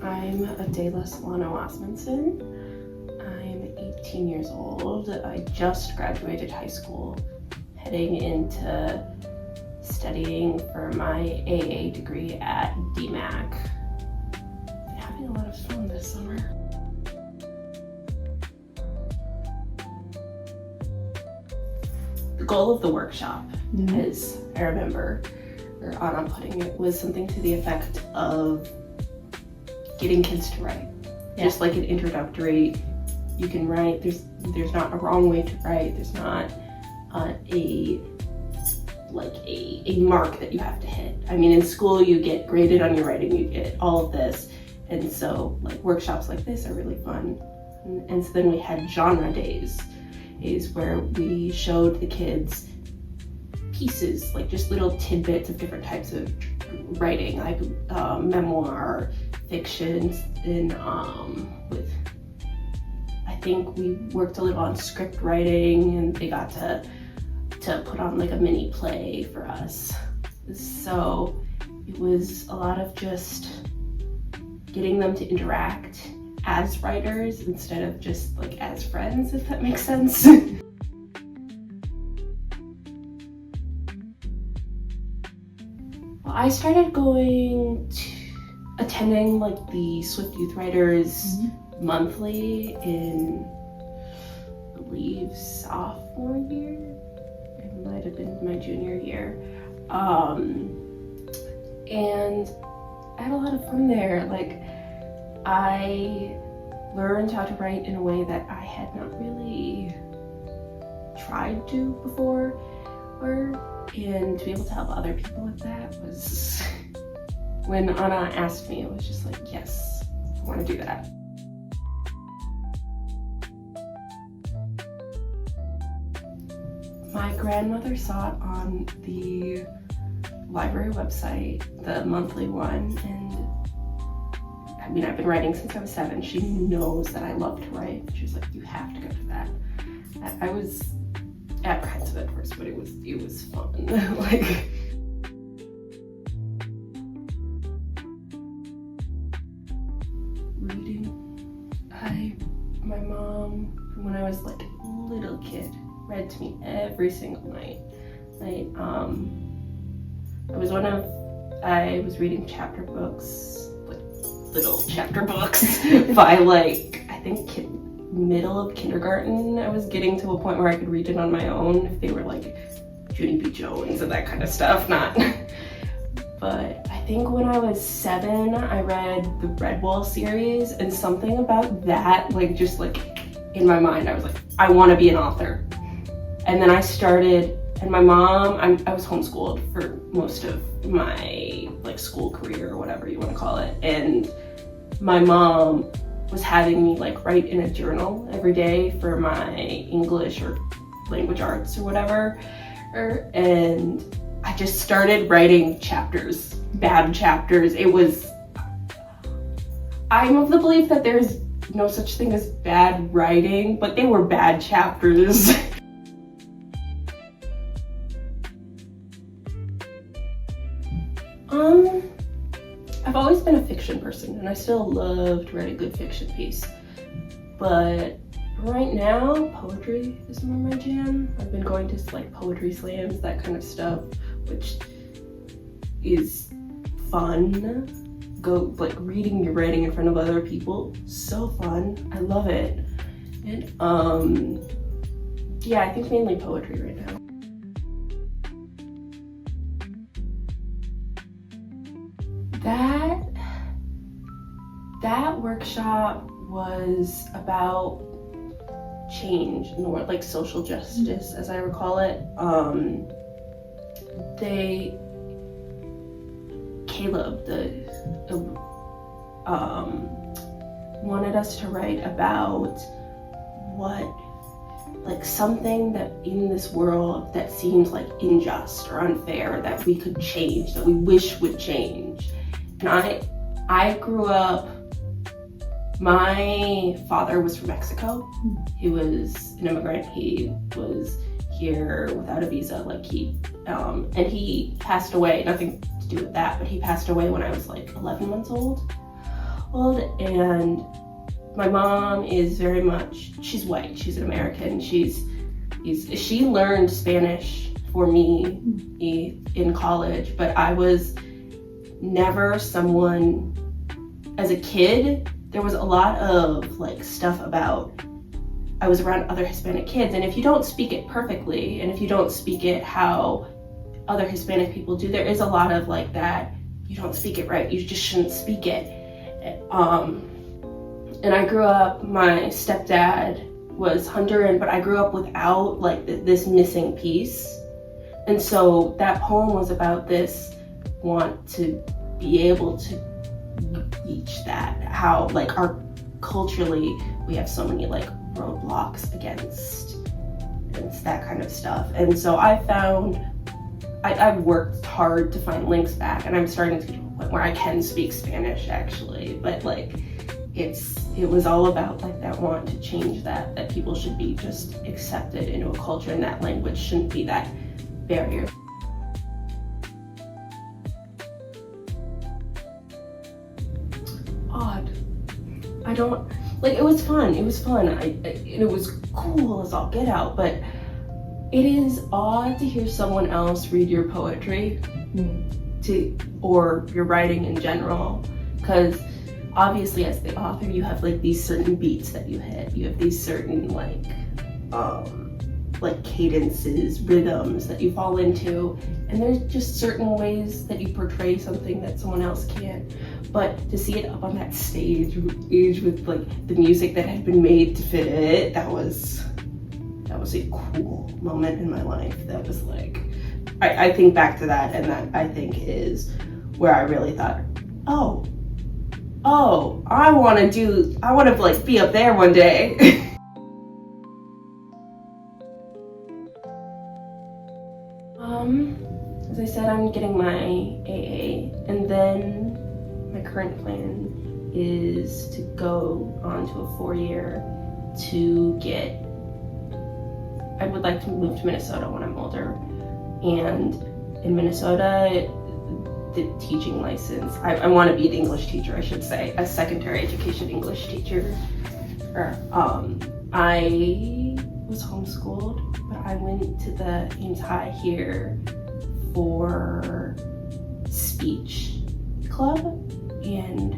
I'm Adela Solano Osmundson. I'm 18 years old. I just graduated high school, heading into studying for my AA degree at DMAC. Having a lot of fun this summer. The goal of the workshop, as I remember, or Anna putting it, was something to the effect of getting kids to write. Yeah. Just like an introductory, you can write, there's not a wrong way to write, there's not a mark that you have to hit. I mean, in school you get graded on your writing, you get all of this, and so like workshops like this are really fun. And so then we had genre days where we showed the kids pieces, like just little tidbits of different types of writing, like memoir, fiction, and with, I think we worked a little on script writing, and they got to put on like a mini play for us. So it was a lot of just getting them to interact as writers instead of just like as friends, if that makes sense. I started attending like the Swift Youth Writers monthly in, I believe, sophomore year. It might have been my junior year. And I had a lot of fun there. Like, I learned how to write in a way that I had not really tried to before, and to be able to help other people with that was, when Anna asked me, it was just like, yes, I want to do that. My grandmother saw it on the library website, the monthly one, and I mean, I've been writing since I was 7. She knows that I love to write. She was like, you have to go to that. I was apprehensive at first, but it was fun. Like, reading. My mom, when I was like a little kid, read to me every single night. I was reading chapter books, like little chapter books, by like, I think middle of kindergarten. I was getting to a point where I could read it on my own if they were like Junie B. Jones and that kind of stuff, not. But I think when I was 7, I read the Redwall series, and something about that, like, just like in my mind, I was like, I want to be an author. And then I started, and my mom, I was homeschooled for most of my like school career or whatever you want to call it, and my mom was having me like write in a journal every day for my English or language arts or whatever, and I just started writing chapters, bad chapters. I'm of the belief that there's no such thing as bad writing, but they were bad chapters. I've always been a fiction person, and I still love to write a good fiction piece. But right now, poetry is more my jam. I've been going to like poetry slams, that kind of stuff, which is fun. Go like reading your writing in front of other people, so fun. I love it. And yeah, I think mainly poetry right now. That workshop was about change in the world, like social justice, as I recall it. Caleb, wanted us to write about like something that in this world that seems like unjust or unfair that we could change, that we wish would change. And I grew up, my father was from Mexico. He was an immigrant. He was here without a visa, like and he passed away, nothing to do with that, but he passed away when I was like 11 months old. old, and my mom is very much, she's white, she's an American, she learned Spanish for me in college, but I was never someone, as a kid, there was a lot of like stuff about, I was around other Hispanic kids, and if you don't speak it perfectly, and if you don't speak it how other Hispanic people do, there is a lot of like that, you don't speak it right, you just shouldn't speak it. And I grew up, my stepdad was Honduran, but I grew up without like this missing piece. And so that poem was about this want to be able to reach that, how like culturally we have so many like roadblocks against that kind of stuff. And so I found, I've worked hard to find links back, and I'm starting to get to a point where I can speak Spanish actually, but like it was all about like that want to change that people should be just accepted into a culture, and that language shouldn't be that barrier. Odd. I don't, like, it was fun, it was cool as all get out, but it is odd to hear someone else read your poetry or your writing in general, because obviously as the author you have like these certain beats that you hit, you have these certain like cadences, rhythms that you fall into, and there's just certain ways that you portray something that someone else can't. But to see it up on that stage with like the music that had been made to fit it, that was a cool moment in my life. That was like, I think back to that, and that I think is where I really thought, oh, I want to like be up there one day. As I said, I'm getting my AA, and then my current plan is to go on to a 4-year to get, I would like to move to Minnesota when I'm older, and in Minnesota, the teaching license, I want to be an English teacher, I should say, a secondary education English teacher. I was homeschooled, but I went to the Ames High here for speech club and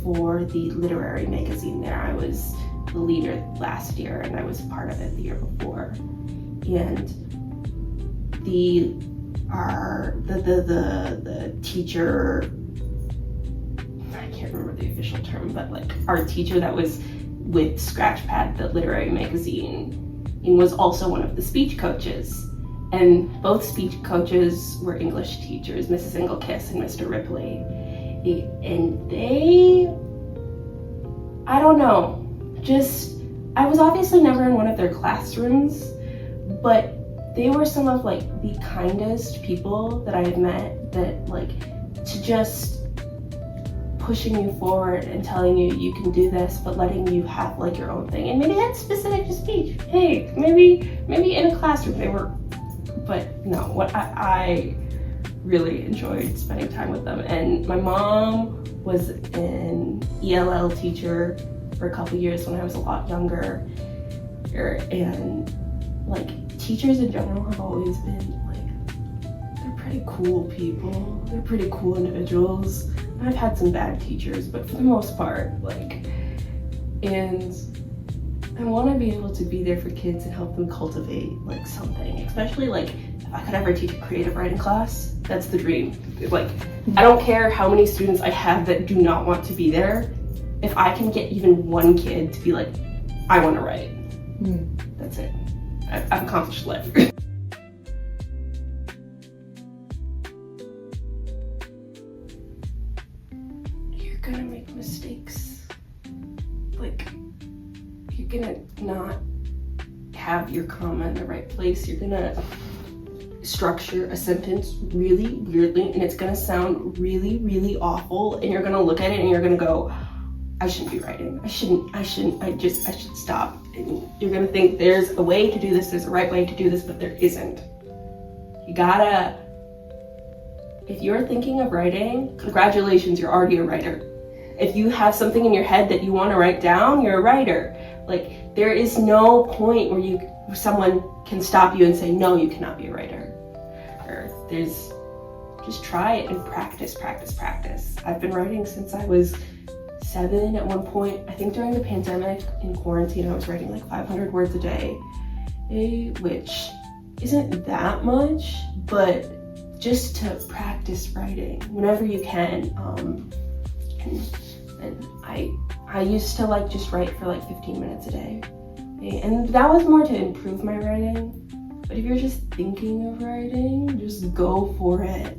for the literary magazine there. I was the leader last year, and I was part of it the year before. And the teacher, I can't remember the official term, but like our teacher that was with Scratchpad, the literary magazine, and was also one of the speech coaches. And both speech coaches were English teachers, Mrs. Inglekiss and Mr. Ripley. And they, I don't know, I was obviously never in one of their classrooms, but they were some of like the kindest people that I have met, that like, to just pushing you forward and telling you you can do this, but letting you have like your own thing. And maybe that's specific to speech. Hey, maybe in a classroom they were, but no, what I really enjoyed spending time with them. And my mom was an ELL teacher for a couple years when I was a lot younger, and like teachers in general have always been like, they're pretty cool people, they're pretty cool individuals. I've had some bad teachers, but for the most part, like, and I want to be able to be there for kids and help them cultivate like something, especially like if I could ever teach a creative writing class, that's the dream. Like, I don't care how many students I have that do not want to be there. If I can get even one kid to be like, I want to write, that's it. I've accomplished life. You're gonna make mistakes. Like, you're gonna not have your comma in the right place. You're gonna structure a sentence really weirdly, and it's gonna sound really, really awful, and you're gonna look at it and you're gonna go, I shouldn't be writing. I should stop. And you're gonna think there's a way to do this, there's a right way to do this, but there isn't. You gotta, if you're thinking of writing, congratulations, you're already a writer. If you have something in your head that you want to write down, you're a writer. Like, there is no point where someone can stop you and say, no, you cannot be a writer. Or just try it and practice. I've been writing since I was 7 at one point. I think during the pandemic in quarantine, I was writing like 500 words a day, which isn't that much, but just to practice writing whenever you can. And I used to like just write for like 15 minutes a day. And that was more to improve my writing. But if you're just thinking of writing, just go for it.